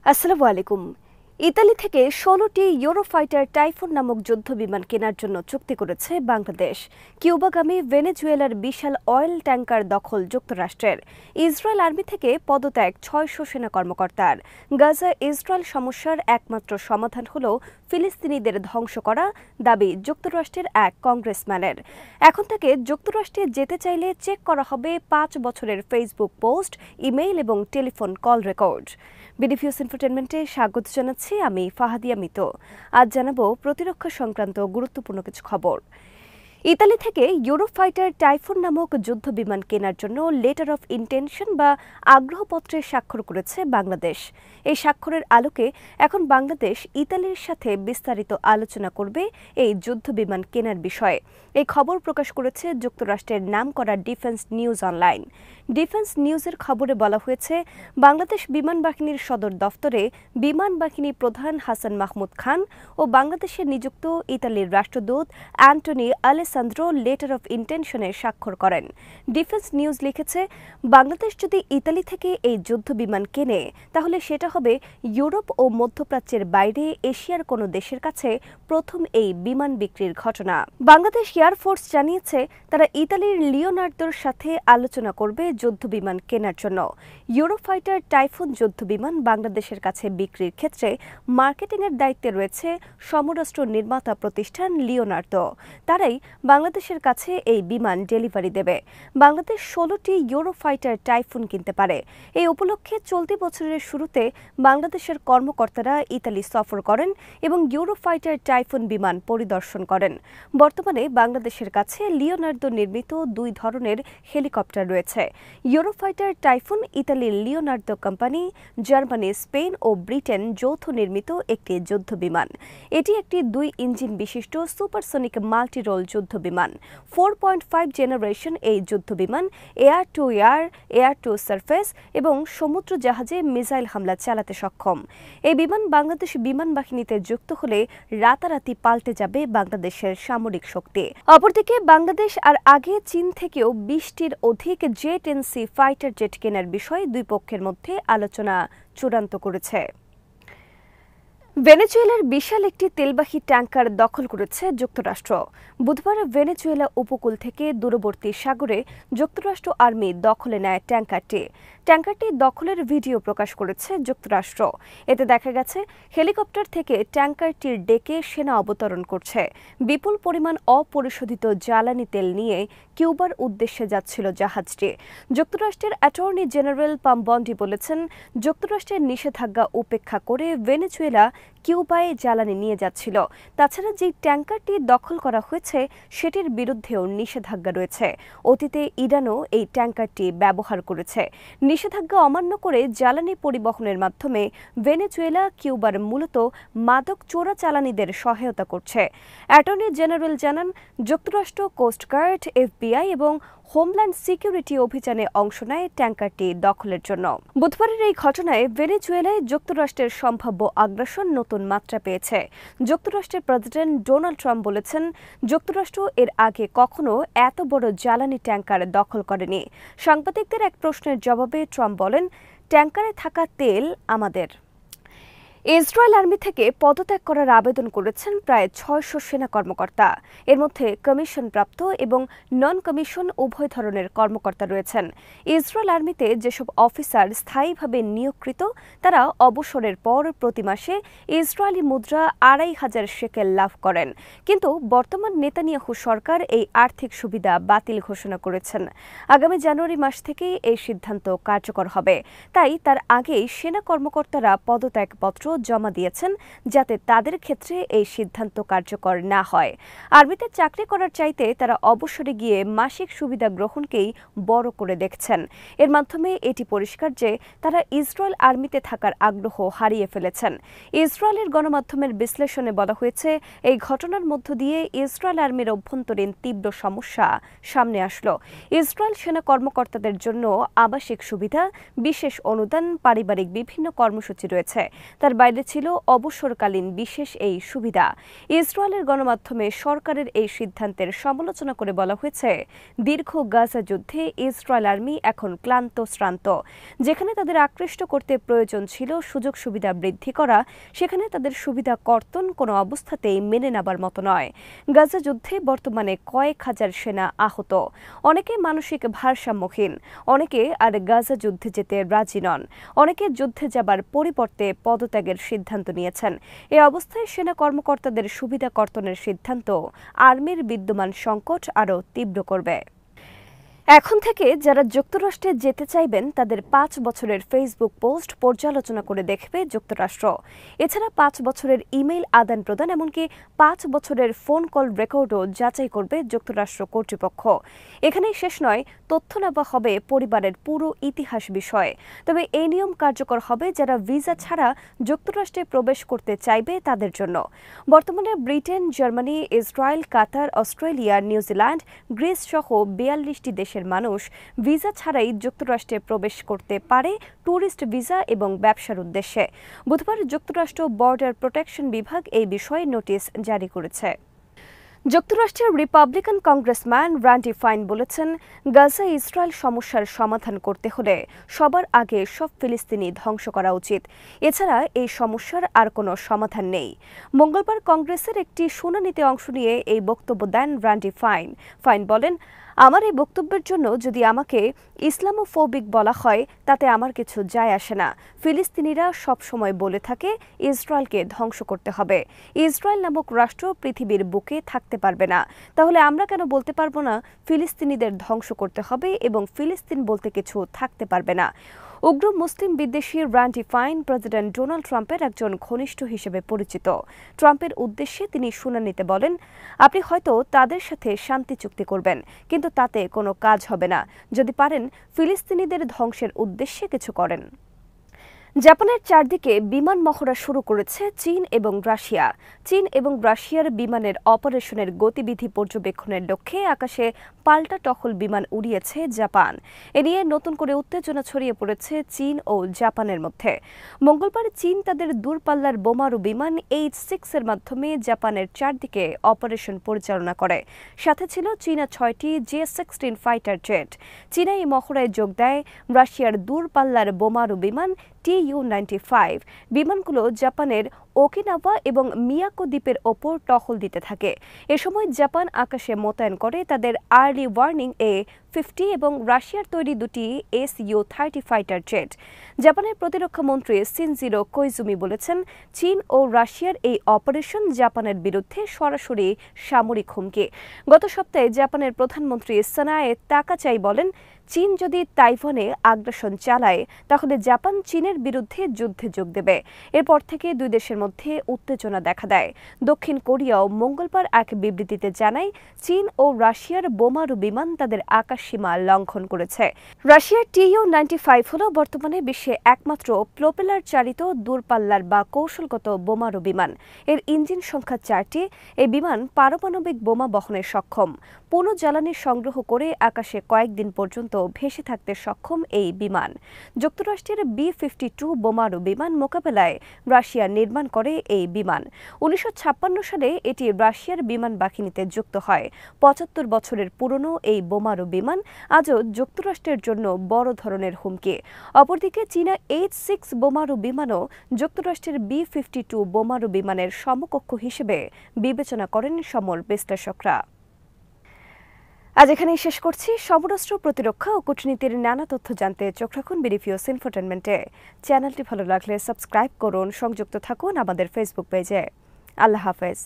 আসসালামু আলাইকুম। ইতালি থেকে ১৬টি ইউরোফাইটার টাইফুন নামক যুদ্ধ বিমান কেনার জন্য চুক্তি করেছে বাংলাদেশ। কিউবাগামী ভেনেজুয়েলার বিশাল অয়েল ট্যাঙ্কার দখল যুক্তরাষ্ট্রের। ইসরায়েল আর্মি থেকে পদত্যাগ ৬০০ সেনা কর্মকর্তার। গাজা ইসরায়েল সমস্যার একমাত্র সমাধান হল ফিলিস্তিনিদের ধ্বংস করা, দাবি যুক্তরাষ্ট্রের এক কংগ্রেসম্যানের। এখন থেকে যুক্তরাষ্ট্রে যেতে চাইলে চেক করা হবে ৫ বছরের ফেসবুক পোস্ট, ইমেইল এবং টেলিফোন কল রেকর্ড। বিডিভিউস ইনফোটেনমেন্টে স্বাগত জানাচ্ছি আমি ফাহাদিয়া মিতো। আজ জানাবো প্রতিরক্ষা সংক্রান্ত গুরুত্বপূর্ণ কিছু খবর। ইতালি থেকে ইউরোফাইটার টাইফুন নামক যুদ্ধ বিমান কেনার জন্য লেটার অফ ইন্টেনশন বা আগ্রহপত্রে স্বাক্ষর করেছে বাংলাদেশ। এই স্বাক্ষরের আলোকে এখন বাংলাদেশ ইতালির সাথে বিস্তারিত আলোচনা করবে এই যুদ্ধ বিমান কেনার বিষয়ে। এই খবর প্রকাশ করেছে যুক্তরাষ্ট্রের নামকরা ডিফেন্স নিউজ অনলাইন। ডিফেন্স নিউজের খবরে বলা হয়েছে, বাংলাদেশ বিমান বাহিনীর সদর দফতরে বিমান বাহিনী প্রধান হাসান মাহমুদ খান ও বাংলাদেশে নিযুক্ত ইতালির রাষ্ট্রদূত অ্যান্টনি আলেসান্দ্রো লেটার অফ ইন্টেনশনে স্বাক্ষর করেন। ডিফেন্স নিউজ লিখেছে, বাংলাদেশ যদি ইতালি থেকে এই যুদ্ধ বিমান কেনে তাহলে সেটা হবে ইউরোপ ও মধ্যপ্রাচ্যের বাইরে এশিয়ার কোনো দেশের কাছে প্রথম এই বিমান বিক্রির ঘটনা। বাংলাদেশ এয়ারফোর্স জানিয়েছে, তারা ইতালির লিওনার্দোর সাথে আলোচনা করবে যুদ্ধ বিমান কেনার জন্য। ইউরোফাইটার টাইফুন যুদ্ধ বিমান বাংলাদেশের কাছে বিক্রির ক্ষেত্রে মার্কেটিংয়ের দায়িত্বে রয়েছে সমরাস্ত্র নির্মাতা প্রতিষ্ঠান লিওনার্দো। তারাই বাংলাদেশের কাছে এই বিমান ডেলিভারি দেবে। বাংলাদেশ ১৬টি ইউরোফাইটার টাইফুন কিনতে পারে। এই উপলক্ষে চলতি বছরের শুরুতে বাংলাদেশের কর্মকর্তারা ইতালি সফর করেন এবং ইউরোফাইটার টাইফুন বিমান পরিদর্শন করেন। বর্তমানে বাংলাদেশের কাছে লিওনার্দো নির্মিত ২ ধরনের হেলিকপ্টার রয়েছে। ইউরোফাইটার টাইফুন ইতালির লিওনার্দো কোম্পানি, জার্মানি, স্পেন ও ব্রিটেন যৌথ নির্মিত একটি যুদ্ধ বিমান। এটি একটি ২ ইঞ্জিন বিশিষ্ট সুপারসনিক মাল্টি রোল যুদ্ধ বিমান। 4.5 জেনারেশন এই যুদ্ধ বিমান air to air, air to surface এবং সমুদ্র জাহাজে মিসাইল হামলা চালাতে সক্ষম। এই বিমান বাংলাদেশ বিমান বাহিনীতে যুক্ত হলে রাতারাতি পাল্টে যাবে বাংলাদেশের সামরিক শক্তি। অপরদিকে বাংলাদেশ আর আগে চীন থেকেও ২০টির অধিক J-10C ফাইটার জেট কেনার বিষয়ে দুই পক্ষের মধ্যে আলোচনা চূড়ান্ত করেছে। ভেনেজুয়েলার বিশাল একটি তেলবাহী ট্যাঙ্কার দখল করেছে যুক্তরাষ্ট্র। বুধবার ভেনেজুয়েলা উপকূল থেকে দূরবর্তী সাগরে যুক্তরাষ্ট্র আর্মি দখলে নেয় ট্যাঙ্কারটি। ট্যাঙ্কারটি দখলের ভিডিও প্রকাশ করেছে যুক্তরাষ্ট্র। এতে দেখা গেছে, হেলিকপ্টার থেকে ট্যাঙ্কারটির ডেকে সেনা অবতরণ করছে। বিপুল পরিমাণ অপরিশোধিত জ্বালানি তেল নিয়ে কিউবার উদ্দেশ্যে যাচ্ছিল জাহাজটি। যুক্তরাষ্ট্রের অ্যাটর্নি জেনারেল পাম বন্ডি বলেছেন, যুক্তরাষ্ট্রের নিষেধাজ্ঞা উপেক্ষা করে ভেনেজুয়েলা কিউবায় জ্বালানি নিয়ে যাচ্ছিল। তাছাড়া যে ট্যাঙ্কারটি দখল করা হয়েছে সেটির বিরুদ্ধেও নিষেধাজ্ঞা রয়েছে। অতীতে ইরানও এই ট্যাঙ্কারটি ব্যবহার করেছে। নিষেধাজ্ঞা অমান্য করে জ্বালানি পরিবহনের মাধ্যমে ভেনেজুয়েলা কিউবার মূলত মাদক চোরাচালানিদের সহায়তা করছে। অ্যাটর্নি জেনারেল জানান, যুক্তরাষ্ট্র কোস্টগার্ড, FBI এবং হোমল্যান্ড সিকিউরিটি অভিযানে অংশ নেয় ট্যাঙ্কারটি দখলের জন্য। বুধবারের এই ঘটনায় ভেনেজুয়েলায় যুক্তরাষ্ট্রের সম্ভাব্য আগ্রাসন নতুন মাত্রা পেয়েছে। যুক্তরাষ্ট্রের প্রেসিডেন্ট ডোনাল্ড ট্রাম্প বলেছেন, যুক্তরাষ্ট্র এর আগে কখনো এত বড় জ্বালানি ট্যাঙ্কার দখল করেনি। সাংবাদিকদের এক প্রশ্নের জবাবে ট্রাম্প বলেন, ট্যাঙ্কারে থাকা তেল আমাদের। ইসরায়েল আর্মি থেকে পদত্যাগ করার আবেদন করেছেন প্রায় ৬০০ সেনা কর্মকর্তা। এর মধ্যে কমিশনপ্রাপ্ত এবং নন কমিশন উভয় ধরনের কর্মকর্তা রয়েছেন। ইসরায়েল আর্মিতে যেসব অফিসার স্থায়ীভাবে নিয়োগকৃত তারা অবসরের পর প্রতি মাসে ইসরায়েলি মুদ্রা ২৫০০ শেকেল লাভ করেন। কিন্তু বর্তমান নেতানিয়াহু সরকার এই আর্থিক সুবিধা বাতিল ঘোষণা করেছেন। আগামী জানুয়ারি মাস থেকে এই সিদ্ধান্ত কার্যকর হবে। তাই তার আগেই সেনা কর্মকর্তারা পদত্যাগপত্র জমা দিয়েছেন, যাতে তাদের ক্ষেত্রে এই সিদ্ধান্ত কার্যকর না হয়। আর্মিতে চাকরি করার চাইতে তারা অবসরে গিয়ে মাসিক সুবিধা গ্রহণকেই বড় করে দেখছেন। এর মাধ্যমে এটি পরিষ্কার যে তারা ইসরায়েল আর্মিতে থাকার আগ্রহ হারিয়ে ফেলেছেন। ইসরায়েলের গণমাধ্যমের বিশ্লেষণে বলা হয়েছে, এই ঘটনার মধ্য দিয়ে ইসরায়েল আর্মির অভ্যন্তরীণ তীব্র সমস্যা সামনে আসলো। ইসরায়েল সেনা কর্মকর্তাদের জন্য আবাসিক সুবিধা, বিশেষ অনুদান, পারিবারিক বিভিন্ন কর্মসূচি রয়েছে। তার বাইরে ছিল অবসরকালীন বিশেষ এই সুবিধা। ইসরায়েলের গণমাধ্যমে সরকারের এই সিদ্ধান্তের সমালোচনা করে বলা হয়েছে, দীর্ঘ গাজা যুদ্ধে ইসরায়েল আর্মি এখন ক্লান্ত শ্রান্ত। যেখানে তাদের আকৃষ্ট করতে প্রয়োজন ছিল সুযোগ সুবিধা বৃদ্ধি করা, সেখানে তাদের সুবিধা কর্তন কোনো অবস্থাতেই মেনে নেবার মতো নয়। গাজা যুদ্ধে বর্তমানে কয়েক হাজার সেনা আহত, অনেকে মানসিক ভারসাম্যহীন, অনেকে আর গাজা যুদ্ধে যেতে রাজি নন, অনেকে যুদ্ধে যাবার পরিবর্তে পদত্যাগের সিদ্ধান্ত নিয়েছেন। এ অবস্থায় সেনা কর্মকর্তাদের সুবিধা কর্তনের সিদ্ধান্ত আর্মির বিদ্যমান সংকট আরও তীব্র করবে। এখন থেকে যারা যুক্তরাষ্ট্রে যেতে চাইবেন তাদের 5 বছরের ফেসবুক পোস্ট পর্যালোচনা করে দেখবে যুক্তরাষ্ট্র। এছাড়া 5 বছরের ইমেইল আদান প্রদান, এমনকি 5 বছরের ফোন কল রেকর্ডও যাচাই করবে যুক্তরাষ্ট্র কর্তৃপক্ষ। এখানেই শেষ নয়, তথ্য নেওয়া হবে পরিবারের পুরো ইতিহাস বিষয়ে। তবে এই নিয়ম কার্যকর হবে যারা ভিসা ছাড়া যুক্তরাষ্ট্রে প্রবেশ করতে চাইবে তাদের জন্য। বর্তমানে ব্রিটেন, জার্মানি, ইসরায়েল, কাতার, অস্ট্রেলিয়া, নিউজিল্যান্ড, গ্রিস সহ 42টি দেশের মানুষ ভিসা ছাড়াই যুক্তরাষ্ট্রে প্রবেশ করতে পারে ট্যুরিস্ট ভিসা এবং ব্যবসার উদ্দেশ্যে। বুধবার যুক্তরাষ্ট্র বর্ডার প্রোটেকশন বিভাগ এই বিষয়ে নোটিশ জারি করেছে। যুক্তরাষ্ট্রের রিপাবলিকান কংগ্রেসম্যান র্যান্ডি ফাইন বলেছেন, গাজা ইসরায়েল সমস্যার সমাধান করতে হলে সবার আগে সব ফিলিস্তিনি ধ্বংস করা উচিত। এছাড়া এই সমস্যার আর কোনো সমাধান নেই। মঙ্গলবার কংগ্রেসের একটি শুনানিতে অংশ নিয়ে এই বক্তব্য দেন র্যান্ডি ফাইন। ফাইন বলেন, আমার এই বক্তব্যের জন্য যদি আমাকে ইসলামোফোবিক বলা হয় তাতে আমার কিছু যায় আসে না। ফিলিস্তিনিরা সবসময় বলে থাকে ইসরায়েলকে ধ্বংস করতে হবে। ইসরায়েল নামক রাষ্ট্র পৃথিবীর বুকে থাকতে পারবে না। তাহলে আমরা কেন বলতে পারবো না ফিলিস্তিনিদের ধ্বংস করতে হবে এবং ফিলিস্তিন বলতে কিছু থাকতে পারবে না? উগ্র মুসলিম বিদ্বেষী র্যান্ডি ফাইন প্রেসিডেন্ট ডোনাল্ড ট্রাম্পের একজন ঘনিষ্ঠ হিসেবে পরিচিত। ট্রাম্পের উদ্দেশ্যে তিনি শুনানিতে বলেন, আপনি হয়তো তাদের সাথে শান্তি চুক্তি করবেন, কিন্তু তাতে কোনো কাজ হবে না। যদি পারেন ফিলিস্তিনিদের ধ্বংসের উদ্দেশ্যে কিছু করেন। জাপানের চারদিকে বিমান মহড়া শুরু করেছে চীন এবং রাশিয়া। চীন এবং রাশিয়ার বিমানের অপারেশনের গতিবিধি পর্যবেক্ষণের লক্ষ্যে আকাশে পাল্টা টহল বিমান উড়িয়েছে জাপান। এ নিয়ে নতুন করে উত্তেজনা ছড়িয়ে পড়েছে চীন ও জাপানের মধ্যে। মঙ্গলবার চীন তাদের দূরপাল্লার বোমারু বিমান H-6 এর মাধ্যমে জাপানের চারদিকে অপারেশন পরিচালনা করে। সাথে ছিল চীনা 6টি J-16 ফাইটার জেট। চীনা এই মহড়ায় যোগ দেয় রাশিয়ার দূরপাল্লার বোমারু বিমান Tu-95। বিমানগুলো জাপানের ওকিনাওয়া এবং মিয়াকো দ্বীপের ওপর টহল দিতে থাকে। এ সময় জাপান আকাশে মোতায়েন করে তাদের আর্লি ওয়ার্নিং A-50 এবং রাশিয়ার তৈরি দুটি Su-30 ফাইটার জেট। জাপানের প্রতিরক্ষা মন্ত্রী শিনজিরো কোইজুমি বলেছেন, চীন ও রাশিয়ার এই অপারেশন জাপানের বিরুদ্ধে সরাসরি সামরিক হুমকি। গত সপ্তাহে জাপানের প্রধানমন্ত্রী সানায়ে তাকাচাই বলেন, চীন যদি তাইওয়ানে আগ্রাসন চালায় তাহলে জাপান চীনের বিরুদ্ধে যুদ্ধে যোগ দেবে। এরপর থেকে দুই দেশের মধ্যে উত্তেজনা দেখা দেয়। দক্ষিণ কোরিয়াও মঙ্গলবার এক বিবৃতিতে জানায়, চীন ও রাশিয়ার বোমারু বিমান তাদের আকাশসীমা লঙ্ঘন করেছে। রাশিয়ার Tu-95 হল বর্তমানে বিশ্বে একমাত্র প্রোপেলার চালিত দূরপাল্লার বা কৌশলগত বোমারু বিমান। এর ইঞ্জিন সংখ্যা 4টি। এই বিমান পারমাণবিক বোমা বহনে সক্ষম। পুনঃ জ্বালানি সংগ্রহ করে আকাশে কয়েকদিন পর্যন্ত ভেসে থাকতে সক্ষম এই বিমান। যুক্তরাষ্ট্রের B-52 বোমারু বিমান মোকাবেলায় রাশিয়া নির্মাণ করে এই বিমান। 1956 সালে এটি রাশিয়ার বিমান বাহিনীতে যুক্ত হয়। 75 বছরের পুরনো এই বোমারু বিমান আজও যুক্তরাষ্ট্রের জন্য বড় ধরনের হুমকি। অপরদিকে চীনা H-6 বোমারু বিমানও যুক্তরাষ্ট্রের B-52 বোমারু বিমানের সমকক্ষ হিসেবে বিবেচনা করেন সমর বিশ্লেষকরা। আজ এখানেই শেষ করছি। সমরাষ্ট্র, প্রতিরক্ষা ও কূটনীতির নানা তথ্য জানতে চোখ রাখুন বিডিপিওস ইনফোটেনমেন্টে। চ্যানেলটি ভালো লাগলে সাবস্ক্রাইব করুন, সংযুক্ত থাকুন আমাদের ফেসবুক পেজে। আল্লাহ হাফেজ।